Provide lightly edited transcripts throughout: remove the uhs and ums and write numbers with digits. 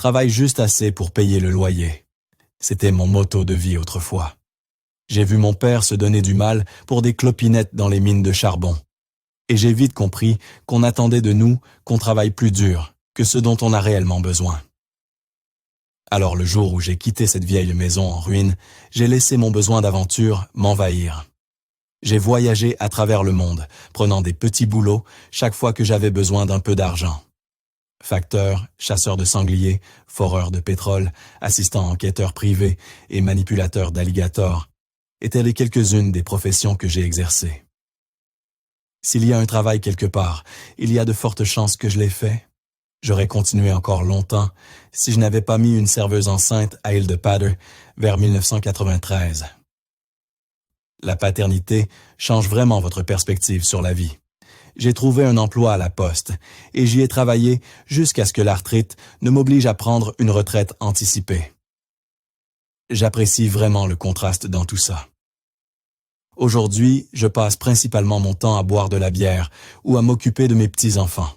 travaille juste assez pour payer le loyer. C'était mon motto de vie autrefois. J'ai vu mon père se donner du mal pour des clopinettes dans les mines de charbon. Et j'ai vite compris qu'on attendait de nous qu'on travaille plus dur que ce dont on a réellement besoin. Alors le jour où j'ai quitté cette vieille maison en ruine, j'ai laissé mon besoin d'aventure m'envahir. J'ai voyagé à travers le monde, prenant des petits boulots chaque fois que j'avais besoin d'un peu d'argent. Facteur, chasseur de sangliers, foreur de pétrole, assistant enquêteur privé et manipulateur d'alligators étaient les quelques-unes des professions que j'ai exercées. S'il y a un travail quelque part, il y a de fortes chances que je l'ai fait. J'aurais continué encore longtemps si je n'avais pas mis une serveuse enceinte à Île de Pader vers 1993. La paternité change vraiment votre perspective sur la vie. J'ai trouvé un emploi à la poste et j'y ai travaillé jusqu'à ce que l'arthrite ne m'oblige à prendre une retraite anticipée. J'apprécie vraiment le contraste dans tout ça. Aujourd'hui, je passe principalement mon temps à boire de la bière ou à m'occuper de mes petits-enfants.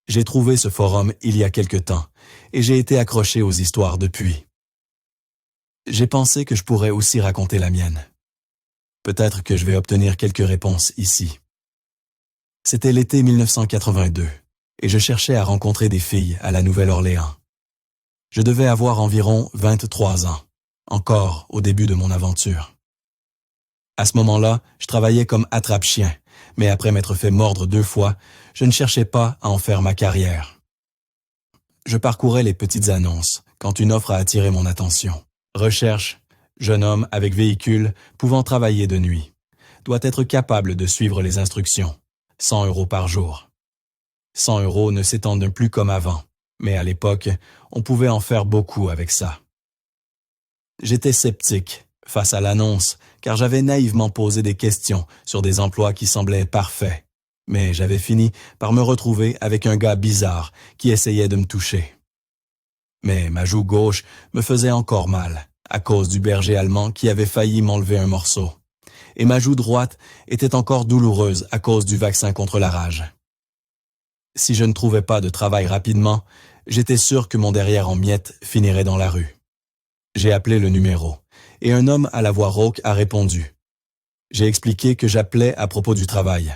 J'ai trouvé ce forum il y a quelque temps et j'ai été accroché aux histoires depuis. J'ai pensé que je pourrais aussi raconter la mienne. Peut-être que je vais obtenir quelques réponses ici. C'était l'été 1982 et je cherchais à rencontrer des filles à la Nouvelle-Orléans. Je devais avoir environ 23 ans, encore au début de mon aventure. À ce moment-là, je travaillais comme attrape-chien, mais après m'être fait mordre 2 fois, je ne cherchais pas à en faire ma carrière. Je parcourais les petites annonces quand une offre a attiré mon attention. Recherche, jeune homme avec véhicule pouvant travailler de nuit. Doit être capable de suivre les instructions. 100 € par jour. 100 € ne s'étendent plus comme avant, mais à l'époque, on pouvait en faire beaucoup avec ça. J'étais sceptique face à l'annonce, car j'avais naïvement posé des questions sur des emplois qui semblaient parfaits. Mais j'avais fini par me retrouver avec un gars bizarre qui essayait de me toucher. Mais ma joue gauche me faisait encore mal, à cause du berger allemand qui avait failli m'enlever un morceau. Et ma joue droite était encore douloureuse à cause du vaccin contre la rage. Si je ne trouvais pas de travail rapidement, j'étais sûr que mon derrière en miettes finirait dans la rue. J'ai appelé le numéro, et un homme à la voix rauque a répondu. J'ai expliqué que j'appelais à propos du travail.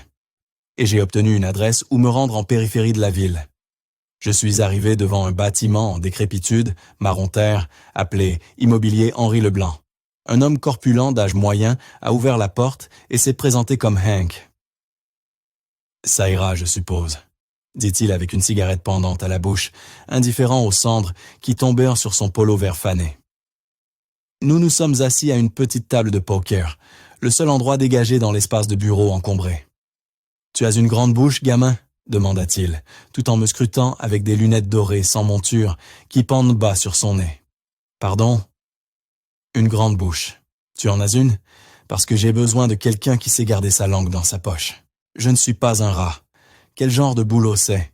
Et j'ai obtenu une adresse où me rendre en périphérie de la ville. Je suis arrivé devant un bâtiment en décrépitude, marron terre, appelé Immobilier Henri Leblanc. Un homme corpulent d'âge moyen a ouvert la porte et s'est présenté comme Hank. « Ça ira, je suppose », dit-il avec une cigarette pendante à la bouche, indifférent aux cendres qui tombèrent sur son polo vert fané. Nous nous sommes assis à une petite table de poker, le seul endroit dégagé dans l'espace de bureau encombré. « Tu as une grande bouche, gamin ?» demanda-t-il, tout en me scrutant avec des lunettes dorées sans monture qui pendent bas sur son nez. « Pardon ?»« Une grande bouche. Tu en as une? Parce que j'ai besoin de quelqu'un qui sait garder sa langue dans sa poche. Je ne suis pas un rat. Quel genre de boulot c'est? »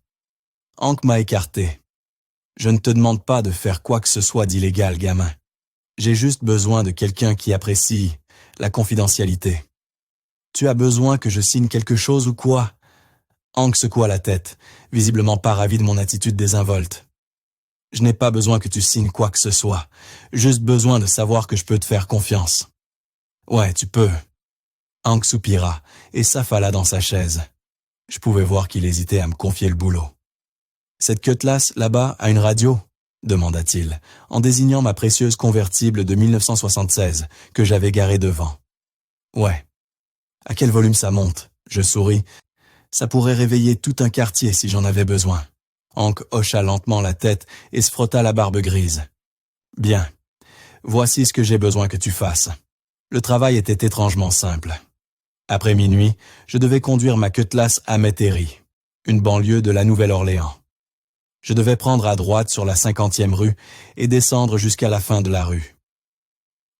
Hank m'a écarté. « Je ne te demande pas de faire quoi que ce soit d'illégal, gamin. J'ai juste besoin de quelqu'un qui apprécie la confidentialité. » « Tu as besoin que je signe quelque chose ou quoi? » Hank secoua la tête, visiblement pas ravi de mon attitude désinvolte. « Je n'ai pas besoin que tu signes quoi que ce soit, juste besoin de savoir que je peux te faire confiance. »« Ouais, tu peux. » Hank soupira et s'affala dans sa chaise. Je pouvais voir qu'il hésitait à me confier le boulot. « Cette cutlass, là-bas, a une radio ?» demanda-t-il, en désignant ma précieuse convertible de 1976 que j'avais garée devant. « Ouais. » « À quel volume ça monte ?» Je souris. « Ça pourrait réveiller tout un quartier si j'en avais besoin. » Hank hocha lentement la tête et se frotta la barbe grise. « Bien. Voici ce que j'ai besoin que tu fasses. » Le travail était étrangement simple. Après minuit, je devais conduire ma cutlass à Metairie, une banlieue de la Nouvelle-Orléans. Je devais prendre à droite sur la 50e rue et descendre jusqu'à la fin de la rue.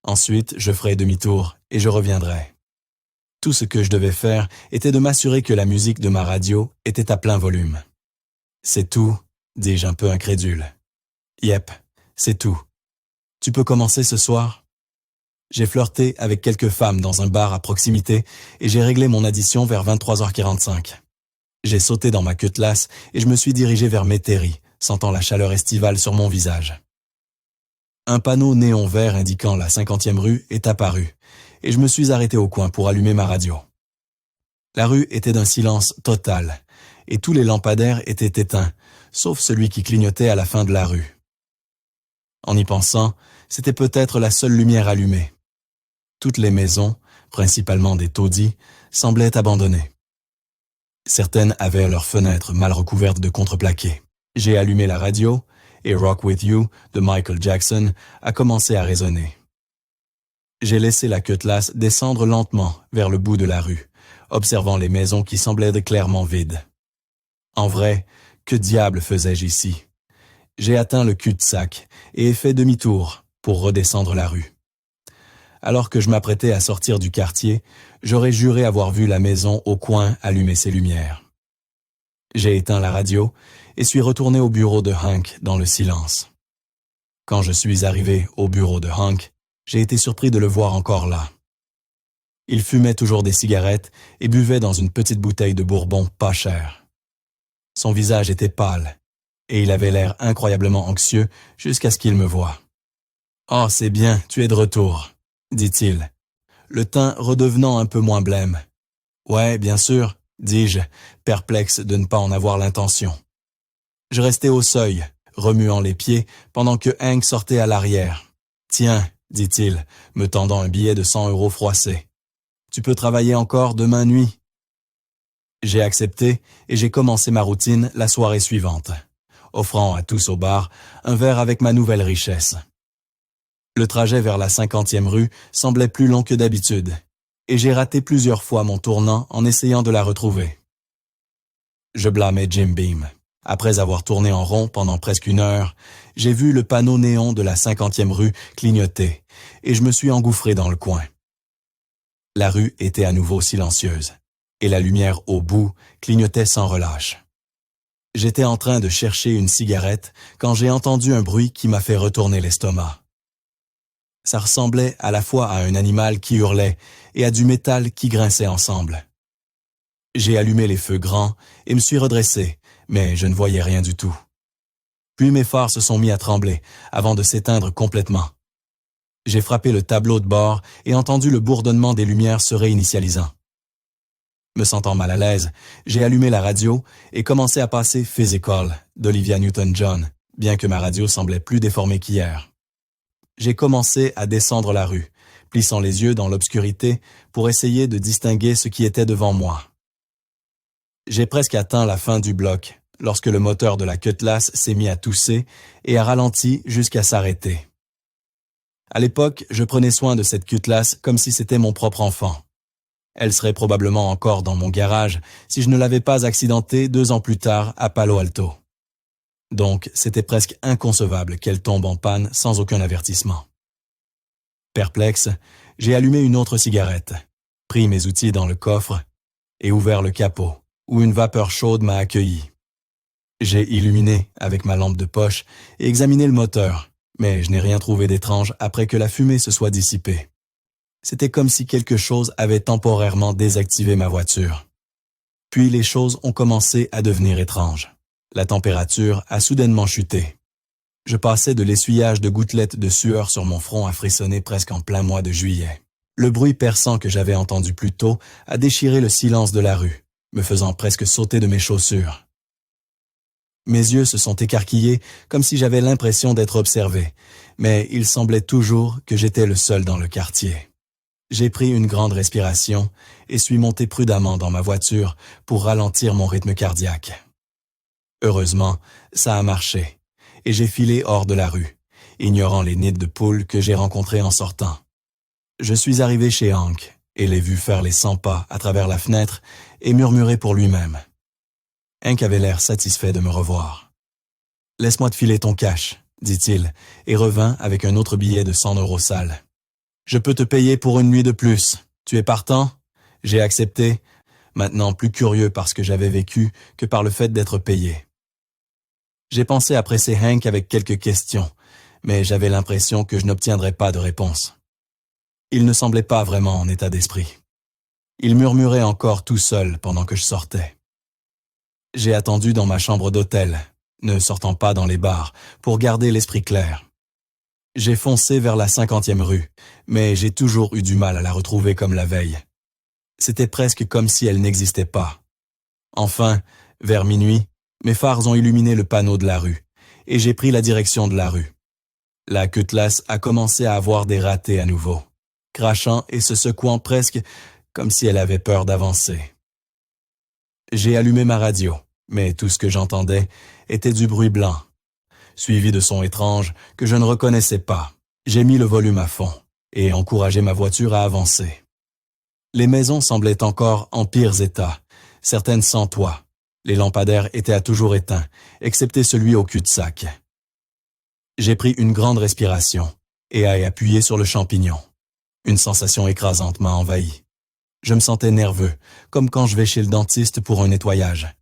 Ensuite, je ferai demi-tour et je reviendrai. Tout ce que je devais faire était de m'assurer que la musique de ma radio était à plein volume. « C'est tout ?» dis-je un peu incrédule. « Yep, c'est tout. Tu peux commencer ce soir ?» J'ai flirté avec quelques femmes dans un bar à proximité et j'ai réglé mon addition vers 23h45. J'ai sauté dans ma cutlass et je me suis dirigé vers Metairie, sentant la chaleur estivale sur mon visage. Un panneau néon vert indiquant la 50e rue est apparu, et je me suis arrêté au coin pour allumer ma radio. La rue était d'un silence total, et tous les lampadaires étaient éteints, sauf celui qui clignotait à la fin de la rue. En y pensant, c'était peut-être la seule lumière allumée. Toutes les maisons, principalement des taudis, semblaient abandonnées. Certaines avaient leurs fenêtres mal recouvertes de contreplaqué. J'ai allumé la radio, et Rock With You de Michael Jackson a commencé à résonner. J'ai laissé la cutlass descendre lentement vers le bout de la rue, observant les maisons qui semblaient clairement vides. En vrai, que diable faisais-je ici? J'ai atteint le cul-de-sac et ai fait demi-tour pour redescendre la rue. Alors que je m'apprêtais à sortir du quartier, j'aurais juré avoir vu la maison au coin allumer ses lumières. J'ai éteint la radio et suis retourné au bureau de Hank dans le silence. Quand je suis arrivé au bureau de Hank, j'ai été surpris de le voir encore là. Il fumait toujours des cigarettes et buvait dans une petite bouteille de bourbon pas cher. Son visage était pâle, et il avait l'air incroyablement anxieux jusqu'à ce qu'il me voie. « Oh, c'est bien, tu es de retour », dit-il, le teint redevenant un peu moins blême. « Ouais, bien sûr », dis-je, perplexe de ne pas en avoir l'intention. Je restais au seuil, remuant les pieds, pendant que Hank sortait à l'arrière. « Tiens », dit-il, me tendant un billet de 100 € froissé. « Tu peux travailler encore demain nuit ?» J'ai accepté et j'ai commencé ma routine la soirée suivante, offrant à tous au bar un verre avec ma nouvelle richesse. Le trajet vers la 50e rue semblait plus long que d'habitude, et j'ai raté plusieurs fois mon tournant en essayant de la retrouver. Je blâmais Jim Beam. Après avoir tourné en rond pendant presque 1 heure, j'ai vu le panneau néon de la 50e rue clignoter, et je me suis engouffré dans le coin. La rue était à nouveau silencieuse, et la lumière au bout clignotait sans relâche. J'étais en train de chercher une cigarette quand j'ai entendu un bruit qui m'a fait retourner l'estomac. Ça ressemblait à la fois à un animal qui hurlait et à du métal qui grinçait ensemble. J'ai allumé les feux grands et me suis redressé, mais je ne voyais rien du tout. Puis mes phares se sont mis à trembler avant de s'éteindre complètement. J'ai frappé le tableau de bord et entendu le bourdonnement des lumières se réinitialisant. Me sentant mal à l'aise, j'ai allumé la radio et commencé à passer Physical d'Olivia Newton-John, bien que ma radio semblait plus déformée qu'hier. J'ai commencé à descendre la rue, plissant les yeux dans l'obscurité pour essayer de distinguer ce qui était devant moi. J'ai presque atteint la fin du bloc lorsque le moteur de la cutlass s'est mis à tousser et a ralenti jusqu'à s'arrêter. À l'époque, je prenais soin de cette cutlass comme si c'était mon propre enfant. Elle serait probablement encore dans mon garage si je ne l'avais pas accidentée 2 ans plus tard à Palo Alto. Donc, c'était presque inconcevable qu'elle tombe en panne sans aucun avertissement. Perplexe, j'ai allumé une autre cigarette, pris mes outils dans le coffre et ouvert le capot, où une vapeur chaude m'a accueilli. J'ai illuminé avec ma lampe de poche et examiné le moteur, mais je n'ai rien trouvé d'étrange après que la fumée se soit dissipée. C'était comme si quelque chose avait temporairement désactivé ma voiture. Puis les choses ont commencé à devenir étranges. La température a soudainement chuté. Je passais de l'essuyage de gouttelettes de sueur sur mon front à frissonner presque en plein mois de juillet. Le bruit perçant que j'avais entendu plus tôt a déchiré le silence de la rue, me faisant presque sauter de mes chaussures. Mes yeux se sont écarquillés comme si j'avais l'impression d'être observé, mais il semblait toujours que j'étais le seul dans le quartier. J'ai pris une grande respiration et suis monté prudemment dans ma voiture pour ralentir mon rythme cardiaque. Heureusement, ça a marché, et j'ai filé hors de la rue, ignorant les nids de poules que j'ai rencontrés en sortant. Je suis arrivé chez Hank et l'ai vu faire les 100 pas à travers la fenêtre et murmurer pour lui-même. Hank avait l'air satisfait de me revoir. « Laisse-moi te filer ton cash », dit-il, et revint avec un autre billet de 100 € sales. « Je peux te payer pour une nuit de plus. Tu es partant ?» J'ai accepté, maintenant plus curieux par ce que j'avais vécu que par le fait d'être payé. J'ai pensé à presser Hank avec quelques questions, mais j'avais l'impression que je n'obtiendrais pas de réponse. Il ne semblait pas vraiment en état d'esprit. Il murmurait encore tout seul pendant que je sortais. J'ai attendu dans ma chambre d'hôtel, ne sortant pas dans les bars, pour garder l'esprit clair. J'ai foncé vers la 50e rue, mais j'ai toujours eu du mal à la retrouver comme la veille. C'était presque comme si elle n'existait pas. Enfin, vers minuit, mes phares ont illuminé le panneau de la rue, et j'ai pris la direction de la rue. La Cutlass a commencé à avoir des ratés à nouveau, crachant et se secouant presque comme si elle avait peur d'avancer. J'ai allumé ma radio, mais tout ce que j'entendais était du bruit blanc, suivi de sons étranges que je ne reconnaissais pas. J'ai mis le volume à fond et encouragé ma voiture à avancer. Les maisons semblaient encore en pires états, certaines sans toit. Les lampadaires étaient à toujours éteints, excepté celui au cul-de-sac. J'ai pris une grande respiration et ai appuyé sur le champignon. Une sensation écrasante m'a envahi. Je me sentais nerveux, comme quand je vais chez le dentiste pour un nettoyage.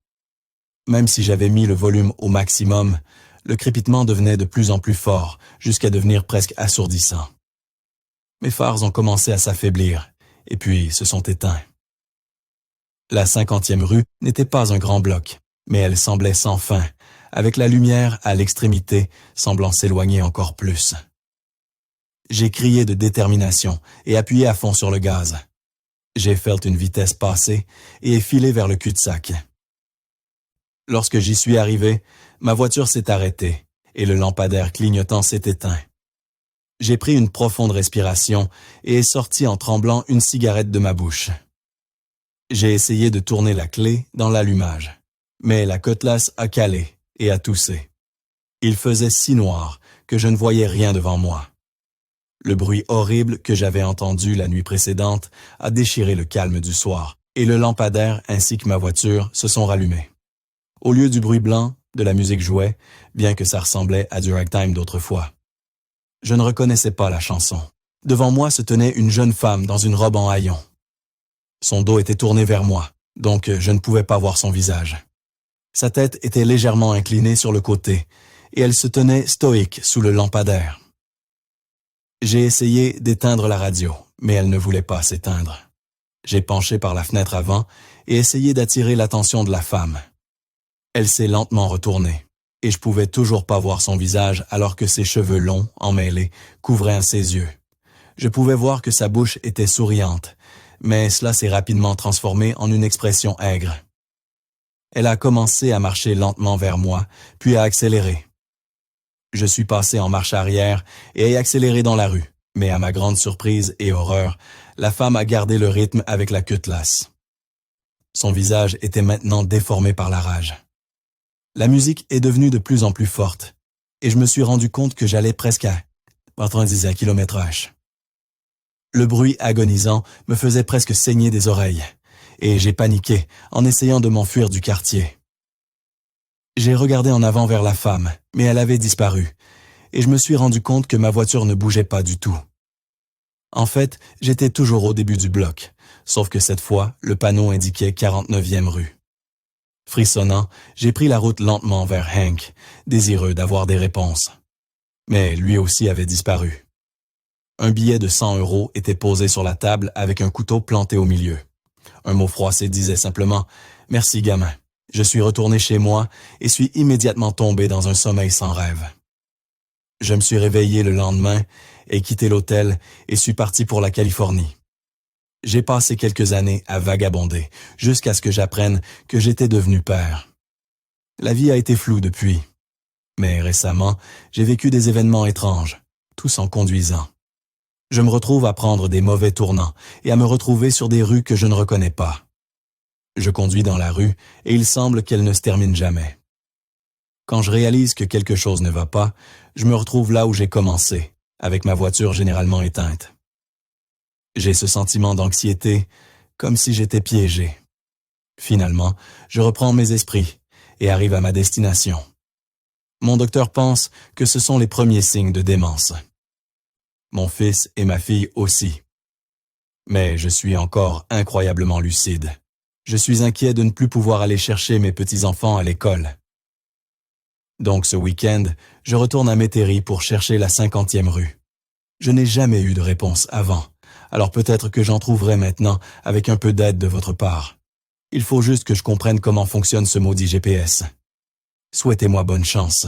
Même si j'avais mis le volume au maximum, le crépitement devenait de plus en plus fort, jusqu'à devenir presque assourdissant. Mes phares ont commencé à s'affaiblir, et puis se sont éteints. La 50e rue n'était pas un grand bloc, mais elle semblait sans fin, avec la lumière à l'extrémité semblant s'éloigner encore plus. J'ai crié de détermination et appuyé à fond sur le gaz. J'ai fait une vitesse passée et ai filé vers le cul-de-sac. Lorsque j'y suis arrivé, ma voiture s'est arrêtée et le lampadaire clignotant s'est éteint. J'ai pris une profonde respiration et ai sorti en tremblant une cigarette de ma bouche. J'ai essayé de tourner la clé dans l'allumage, mais la Cutlass a calé et a toussé. Il faisait si noir que je ne voyais rien devant moi. Le bruit horrible que j'avais entendu la nuit précédente a déchiré le calme du soir, et le lampadaire ainsi que ma voiture se sont rallumés. Au lieu du bruit blanc, de la musique jouait, bien que ça ressemblait à du ragtime d'autrefois. Je ne reconnaissais pas la chanson. Devant moi se tenait une jeune femme dans une robe en haillons. Son dos était tourné vers moi, donc je ne pouvais pas voir son visage. Sa tête était légèrement inclinée sur le côté, et elle se tenait stoïque sous le lampadaire. J'ai essayé d'éteindre la radio, mais elle ne voulait pas s'éteindre. J'ai penché par la fenêtre avant et essayé d'attirer l'attention de la femme. Elle s'est lentement retournée, et je pouvais toujours pas voir son visage alors que ses cheveux longs, emmêlés, couvraient ses yeux. Je pouvais voir que sa bouche était souriante, mais cela s'est rapidement transformé en une expression aigre. Elle a commencé à marcher lentement vers moi, puis à accélérer. Je suis passé en marche arrière et ai accéléré dans la rue, mais à ma grande surprise et horreur, la femme a gardé le rythme avec la Cutlass. Son visage était maintenant déformé par la rage. La musique est devenue de plus en plus forte, et je me suis rendu compte que j'allais presque à 90 km/h. Le bruit agonisant me faisait presque saigner des oreilles, et j'ai paniqué en essayant de m'enfuir du quartier. J'ai regardé en avant vers la femme, mais elle avait disparu, et je me suis rendu compte que ma voiture ne bougeait pas du tout. En fait, j'étais toujours au début du bloc, sauf que cette fois, le panneau indiquait 49e rue. Frissonnant, j'ai pris la route lentement vers Hank, désireux d'avoir des réponses. Mais lui aussi avait disparu. Un billet de 100 € était posé sur la table avec un couteau planté au milieu. Un mot froissé disait simplement « Merci, gamin ». Je suis retourné chez moi et suis immédiatement tombé dans un sommeil sans rêve. Je me suis réveillé le lendemain et quitté l'hôtel et suis parti pour la Californie. J'ai passé quelques années à vagabonder jusqu'à ce que j'apprenne que j'étais devenu père. La vie a été floue depuis, mais récemment, j'ai vécu des événements étranges, tous en conduisant. Je me retrouve à prendre des mauvais tournants et à me retrouver sur des rues que je ne reconnais pas. Je conduis dans la rue et il semble qu'elle ne se termine jamais. Quand je réalise que quelque chose ne va pas, je me retrouve là où j'ai commencé, avec ma voiture généralement éteinte. J'ai ce sentiment d'anxiété, comme si j'étais piégé. Finalement, je reprends mes esprits et arrive à ma destination. Mon docteur pense que ce sont les premiers signes de démence. Mon fils et ma fille aussi. Mais je suis encore incroyablement lucide. Je suis inquiet de ne plus pouvoir aller chercher mes petits-enfants à l'école. Donc ce week-end, je retourne à Métairie pour chercher la 50e rue. Je n'ai jamais eu de réponse avant, alors peut-être que j'en trouverai maintenant avec un peu d'aide de votre part. Il faut juste que je comprenne comment fonctionne ce maudit GPS. Souhaitez-moi bonne chance.